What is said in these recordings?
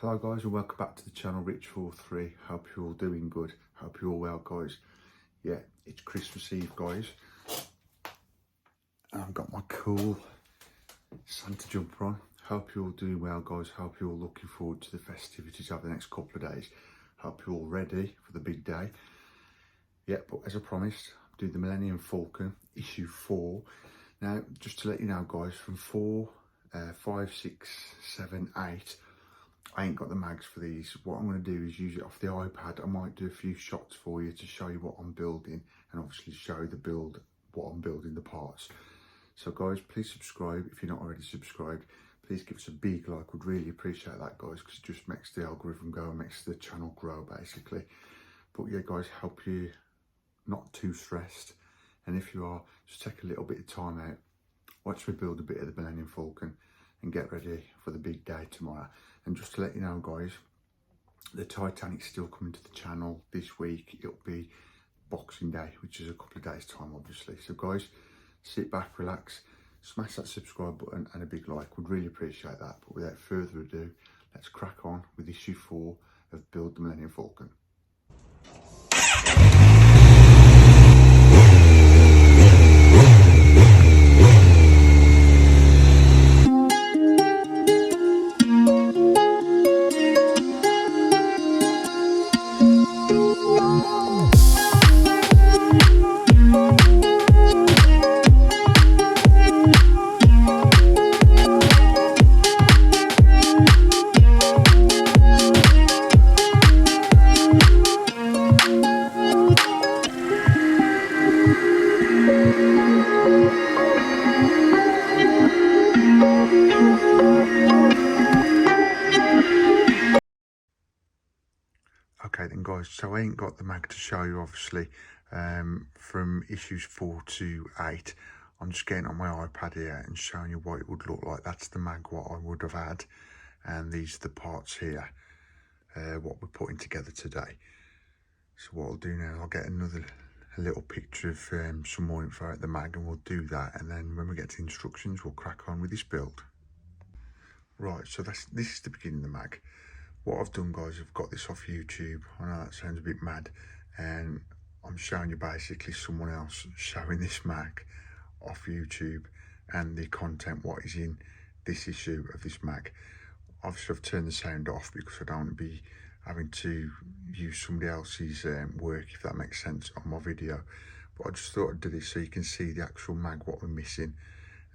Hello guys and welcome back to the channel, Rich43. Hope you're all doing good, hope you're all well guys. Yeah, it's Christmas Eve guys. And I've got my cool Santa jumper on. Hope you're all doing well guys, hope you're all looking forward to the festivities over the next couple of days. Hope you're all ready for the big day. Yeah, but as I promised, I'm doing the Millennium Falcon, issue 4. Now, just to let you know guys, from 4, 5, 6, 7, 8, I ain't got the mags for these. What I'm going to do is use it off the iPad. I might do a few shots for you to show you what I'm building and obviously show you the build, what I'm building, the parts. So guys, please subscribe if you're not already subscribed. Please give us a big like, would really appreciate that guys, because it just makes the algorithm go and makes the channel grow basically. But yeah guys, help you not too stressed, and if you are, just take a little bit of time out, watch me build a bit of the Millennium Falcon and get ready for the big day tomorrow. And just to let you know guys, the Titanic's still coming to the channel this week. It'll be Boxing Day, which is a couple of days time obviously. So guys, sit back, relax, smash that subscribe button and a big like, would really appreciate that. But without further ado, let's crack on with issue 4 of Build the Millennium Falcon. Okay then guys, so I ain't got the mag to show you obviously from issues 4 to 8. I'm just getting on my iPad here and showing you what it would look like. That's the mag what I would have had, and these are the parts here, what we're putting together today. So what I'll do now, I'll get a little picture of some more info at the mag, and we'll do that, and then when we get to instructions we'll crack on with this build. Right, so this is the beginning of the mag. What I've done guys, I've got this off YouTube. I know that sounds a bit mad, and I'm showing you basically someone else showing this mag off YouTube and the content what is in this issue of this mag. Obviously I've turned the sound off because I don't want to be having to use somebody else's work, if that makes sense, on my video. But I just thought I'd do this so you can see the actual mag, what we're missing,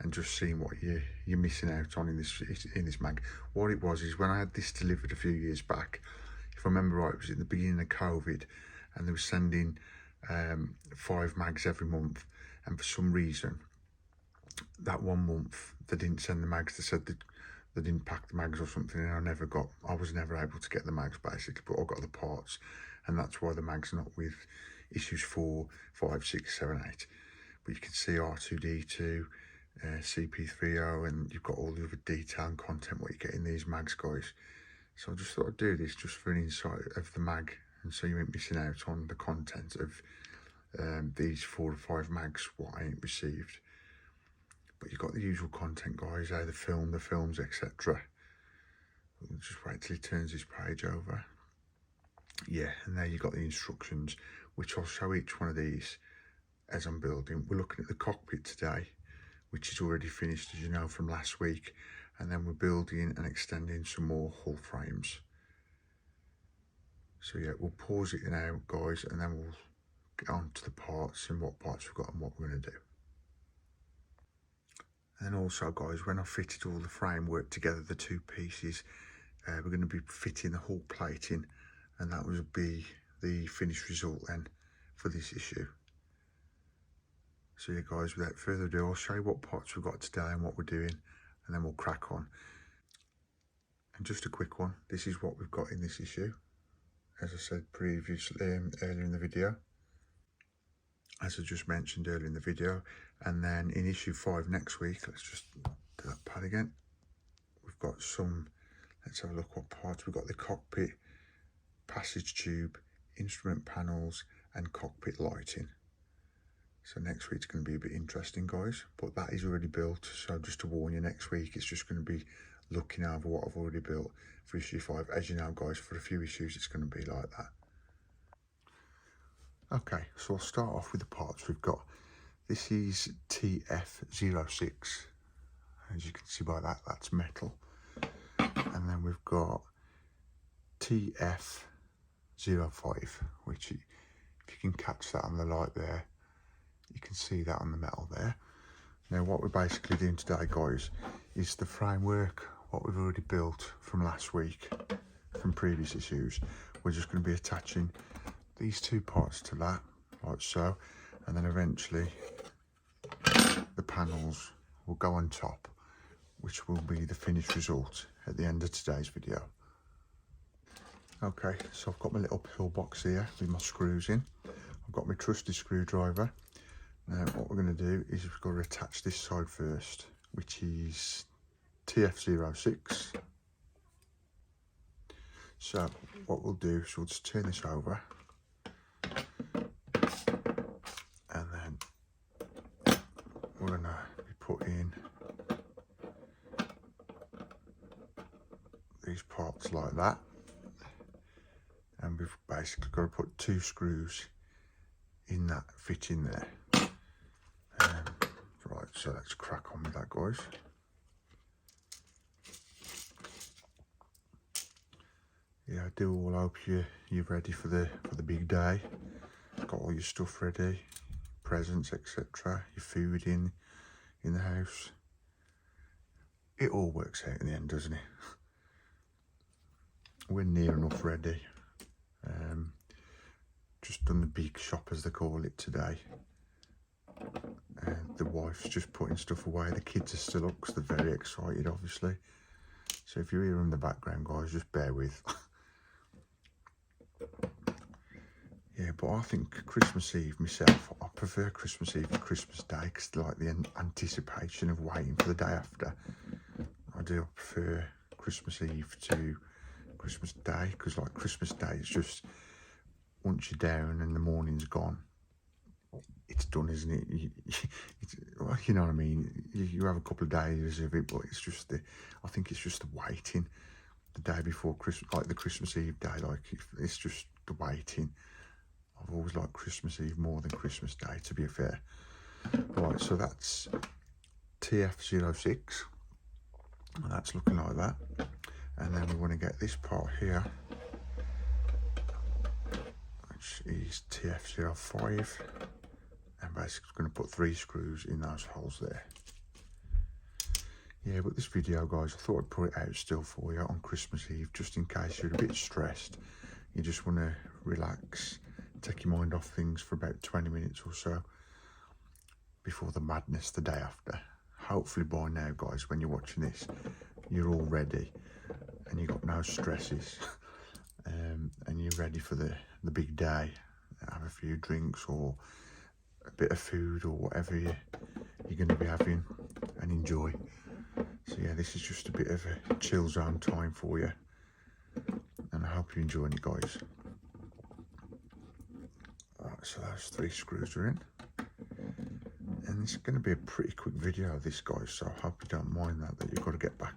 and just seeing what you're missing out on in this mag. What it was is, when I had this delivered a few years back, if I remember right, it was in the beginning of COVID, and they were sending 5 mags every month, and for some reason that one month they didn't send the mags. They said that they didn't pack the mags or something, and I was never able to get the mags basically, but I got the parts, and that's why the mags are not with issues 4, 5, 6, 7, 8. But you can see R2D2, CP30, and you've got all the other detail and content what you get in these mags guys. So I just thought I'd do this just for an insight of the mag, and so you ain't missing out on the content of these 4 or 5 mags what I ain't received. But you've got the usual content guys, the films, etc. We'll just wait till he turns his page over. Yeah, and there you got the instructions, which I'll show each one of these as I'm building. We're looking at the cockpit today, which is already finished, as you know, from last week, and then we're building and extending some more hull frames. So yeah, we'll pause it now guys, and then we'll get on to the parts and what parts we've got and what we're going to do. And also guys, when I've fitted all the framework together, the 2 pieces, we're going to be fitting the hull plating, and that will be the finished result then for this issue. So yeah guys, without further ado, I'll show you what parts we've got today and what we're doing, and then we'll crack on. And just a quick one, this is what we've got in this issue, as I said previously, earlier in the video, as I just mentioned earlier in the video. And then in issue 5 next week, let's just do that pad again, we've got some, let's have a look what parts we've got: the cockpit, passage tube, instrument panels and cockpit lighting. So next week's going to be a bit interesting guys, but that is already built. So just to warn you, next week it's just going to be looking over what I've already built for issue 5. As you know guys, for a few issues it's going to be like that. Okay, so I'll start off with the parts we've got. This is TF06. As you can see by that, that's metal. And then we've got TF05, which, if you can catch that on the light there, you can see that on the metal there. Now what we're basically doing today guys is the framework, what we've already built from last week, from previous issues. We're just going to be attaching these two parts to that, like so, and then eventually the panels will go on top, which will be the finished result at the end of today's video. Okay, so I've got my little pillbox here with my screws in. I've got my trusty screwdriver. Now what we're going to do is we've got to attach this side first, which is TF06. So what we'll do is we'll just turn this over, and then we're going to be putting these parts like that, and we've basically got to put 2 screws in that fitting there. Right, so let's crack on with that guys. Yeah, I do all hope you're ready for the big day. Got all your stuff ready, presents, etc., your food in the house. It all works out in the end, doesn't it? We're near enough ready. Just done the big shop, as they call it, today. The wife's just putting stuff away. The kids are still up because they're very excited, obviously. So if you hear them in the background, guys, just bear with. Yeah, but I think Christmas Eve myself, I prefer Christmas Eve to Christmas Day, because like the anticipation of waiting for the day after. I do prefer Christmas Eve to Christmas Day, because like Christmas Day, it's just once you're down and the morning's gone, it's done, isn't it? You know what I mean? You have a couple of days of it, but it's just I think it's just the waiting. The day before Christmas, like the Christmas Eve day, like it's just the waiting. I've always liked Christmas Eve more than Christmas Day, to be fair. Right, so that's TF06, and that's looking like that. And then we want to get this part here, which is TF05. And basically going to put 3 screws in those holes there. Yeah, but this video guys, I thought I'd put it out still for you on Christmas Eve, just in case you're a bit stressed, you just want to relax, take your mind off things for about 20 minutes or so before the madness the day after. Hopefully by now guys, when you're watching this, you're all ready and you've got no stresses, and you're ready for the big day. Have a few drinks or a bit of food or whatever you're going to be having, and enjoy. So yeah, this is just a bit of a chill zone time for you, and I hope you're enjoying it guys. Alright, so those 3 screws are in, and it's going to be a pretty quick video of this guys, so I hope you don't mind that you've got to get back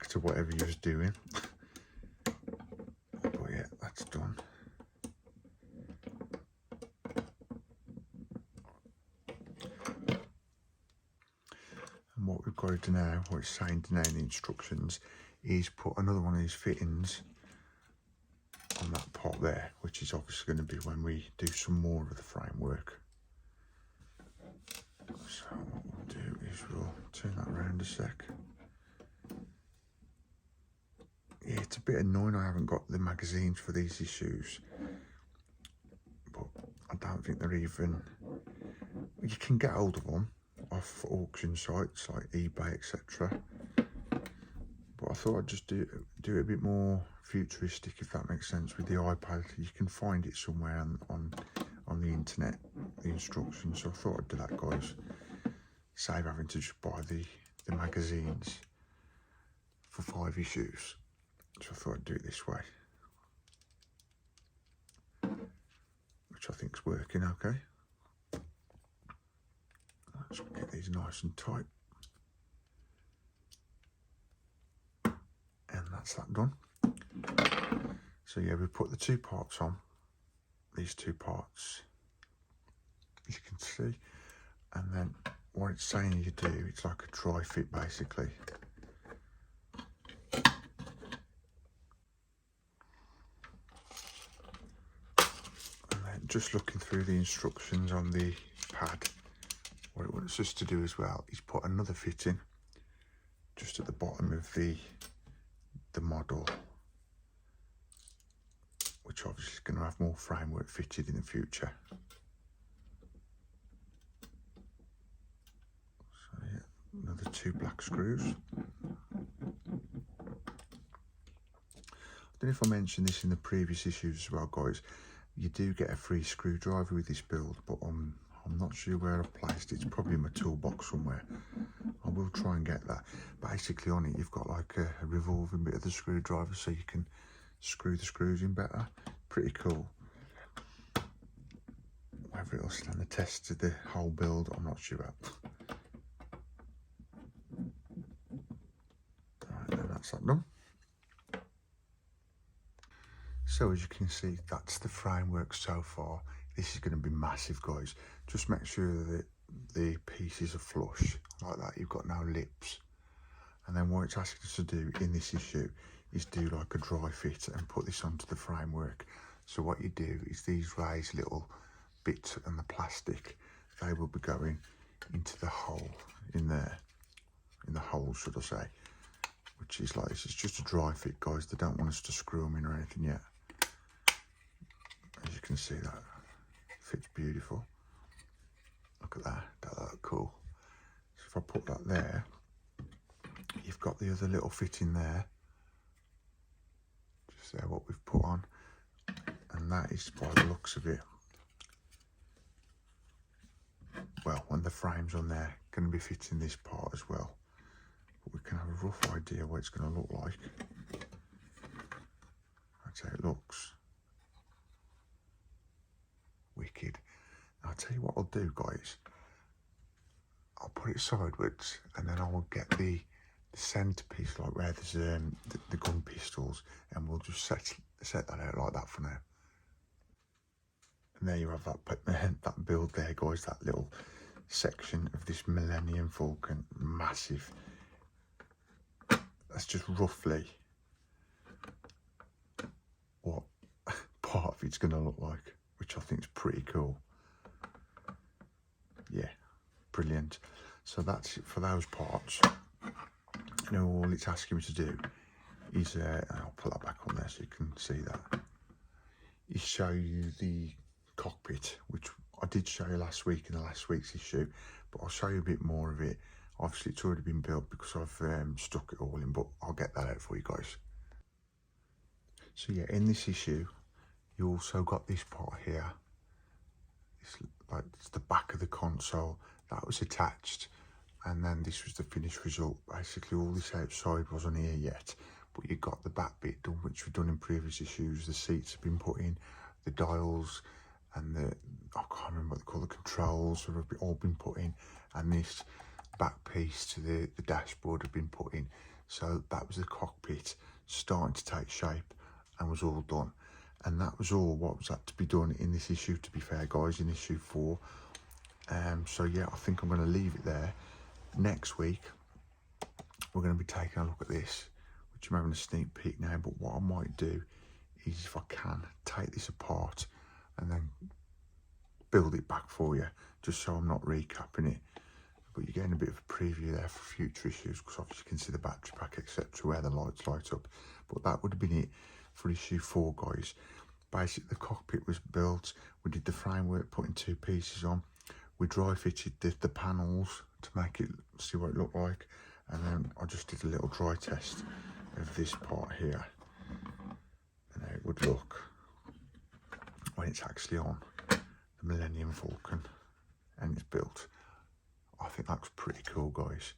to whatever you was doing. But yeah, that's done. And what we've got to do now, what it's saying now in the instructions, is put another one of these fittings on that pot there, which is obviously going to be when we do some more of the framework. So what we'll do is we'll turn that around a sec. Yeah, it's a bit annoying I haven't got the magazines for these issues, but I don't think they're even, you can get hold of them off auction sites like eBay, etc. But I thought I'd just do it a bit more futuristic, if that makes sense, with the iPad. You can find it somewhere on the internet, the instructions. So I thought I'd do that guys, save having to just buy the magazines for 5 issues. So I thought I'd do it this way, which I think's working okay. Let's get these nice and tight. that's that done. So yeah, we put the 2 parts on, these 2 parts, as you can see, and then what it's saying you do, it's like a dry fit basically. And then just looking through the instructions on the pad, what it wants us to do as well is put another fitting just at the bottom of the model, which obviously is going to have more framework fitted in the future. So yeah, another 2 black screws. I don't know if I mentioned this in the previous issues as well, guys. You do get a free screwdriver with this build, but I'm not sure where I've placed it. It's probably in my toolbox somewhere. I will try and get that. Basically on it, you've got like a revolving bit of the screwdriver so you can screw the screws in better. Pretty cool. Whether it'll stand the test of the whole build, I'm not sure. Right, then that's that done. So as you can see, that's the framework so far. This is going to be massive, guys. Just make sure that the pieces are flush like that. You've got no lips. And then what it's asking us to do in this issue is do like a dry fit and put this onto the framework. So what you do is these raised little bits and the plastic, they will be going into the hole in there, in the hole should I say, which is like, this is just a dry fit, guys. They don't want us to screw them in or anything yet. As you can see, that fits beautiful. Look at that, that look cool. So if I put that there, you've got the other little fitting there, just there what we've put on, and that is, by the looks of it, well, when the frame's on there, going to be fitting this part as well, but we can have a rough idea what it's going to look like. That's how it looks. Wicked. I'll tell you what I'll do, guys. I'll put it sideways, and then I will get the centerpiece, like where there's the gun pistols, and we'll just set that out like that for now. And there you have that build there, guys. That little section of this Millennium Falcon, massive. That's just roughly what part of it's going to look like, which I think is pretty cool. Yeah, brilliant. So that's it for those parts. Now all it's asking me to do is, I'll put that back on there so you can see that, is show you the cockpit, which I did show you last week in the last week's issue, but I'll show you a bit more of it. Obviously it's already been built because I've stuck it all in, but I'll get that out for you guys. So yeah, in this issue, you also got this part here. It's the back of the console that was attached, and then this was the finished result. Basically all this outside wasn't here yet, but you got the back bit done, which we've done in previous issues. The seats have been put in, the dials and I can't remember what they call the controls have all been put in, and this back piece to the dashboard have been put in. So that was the cockpit starting to take shape and was all done. And that was all what was had to be done in this issue, to be fair, guys, in issue 4. So yeah, I think I'm going to leave it there. Next week we're going to be taking a look at this, which I'm having a sneak peek now, but what I might do is, if I can, take this apart and then build it back for you, just so I'm not recapping it. But you're getting a bit of a preview there for future issues, because obviously you can see the battery pack, etc., where the lights light up. But that would have been it for issue 4, guys. Basically the cockpit was built, we did the framework, putting 2 pieces on, we dry fitted the panels to make it, see what it looked like, and then I just did a little dry test of this part here, and how it would look when it's actually on the Millennium Falcon and it's built. I think that was pretty cool, guys.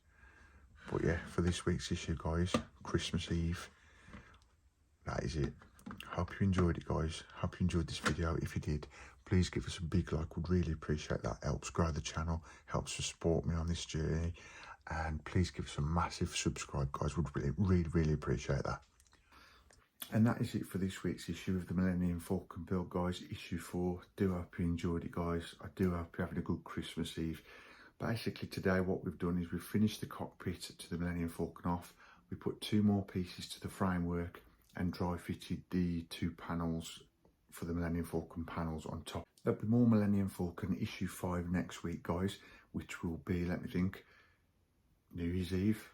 But yeah, for this week's issue, guys, Christmas Eve, that is it. Hope you enjoyed it, guys. Hope you enjoyed this video. If you did, please give us a big like. Would really appreciate that. Helps grow the channel, helps to support me on this journey, and please give us a massive subscribe, guys. Would really appreciate that. And that is it for this week's issue of the Millennium Falcon build, guys. Issue 4. Do hope you enjoyed it, guys. I do hope you're having a good Christmas Eve. Basically today what we've done is we've finished the cockpit to the Millennium Falcon off. We put 2 more pieces to the framework and dry fitted the 2 panels for the Millennium Falcon panels on top. There'll be more Millennium Falcon issue 5 next week, guys, which will be, let me think, New Year's Eve.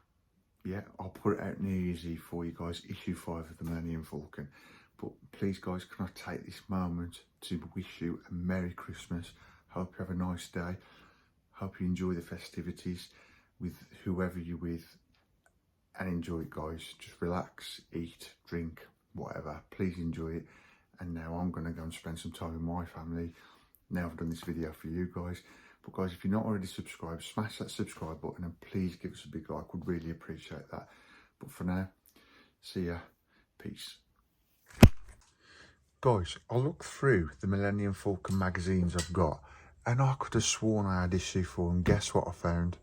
Yeah, I'll put it out New Year's Eve for you guys, issue 5 of the Millennium Falcon. But please, guys, can I take this moment to wish you a Merry Christmas. Hope you have a nice day. Hope you enjoy the festivities with whoever you're with. And enjoy it, guys. Just relax, eat, drink, whatever. Please enjoy it. And now I'm going to go and spend some time with my family. Now I've done this video for you guys. But guys, if you're not already subscribed, smash that subscribe button and please give us a big like. Would really appreciate that. But for now, see ya. Peace. Guys, I looked through the Millennium Falcon magazines I've got and I could have sworn I had issue 4, and guess what I found?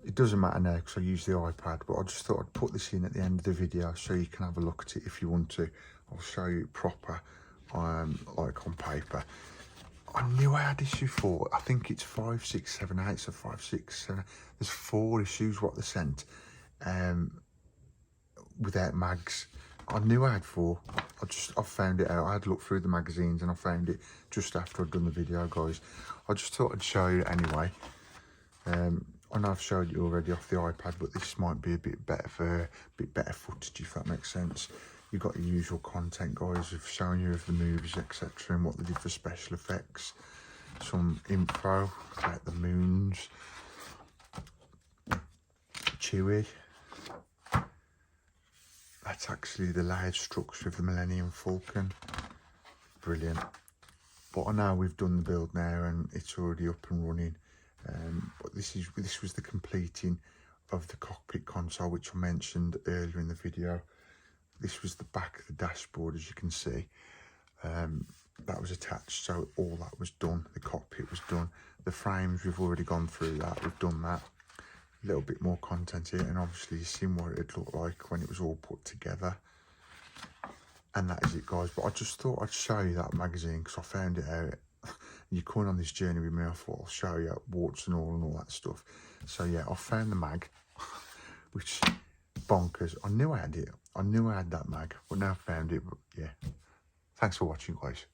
It doesn't matter now because I use the iPad, but I just thought I'd put this in at the end of the video so you can have a look at it if you want to. I'll show you it proper, like on paper. I knew I had issue 4. I think it's 5, 6, 7, 8, so 5, 6, 7. There's 4 issues what they sent without mags. I knew I had 4. I found it out. I had looked through the magazines and I found it just after I'd done the video, guys. I just thought I'd show you anyway. I know I've showed you already off the iPad, but this might be a bit better footage, if that makes sense. You've got your usual content, guys, of showing you of the movies, etc., and what they did for special effects. Some info about the moons. Chewie. That's actually the layered structure of the Millennium Falcon. Brilliant. But I know we've done the build now and it's already up and running. But this was the completing of the cockpit console, which I mentioned earlier in the video. This was the back of the dashboard, as you can see. That was attached, so all that was done. The cockpit was done. The frames, we've already gone through that. We've done that. A little bit more content here, and obviously you've seen what it'd look like when it was all put together. And that is it, guys. But I just thought I'd show you that magazine because I found it out. You're coming on this journey with me, I thought I'll show you warts and all that stuff. So yeah, I found the mag, which bonkers. I knew I had it. I knew I had that mag, but now I found it. But yeah, thanks for watching, guys.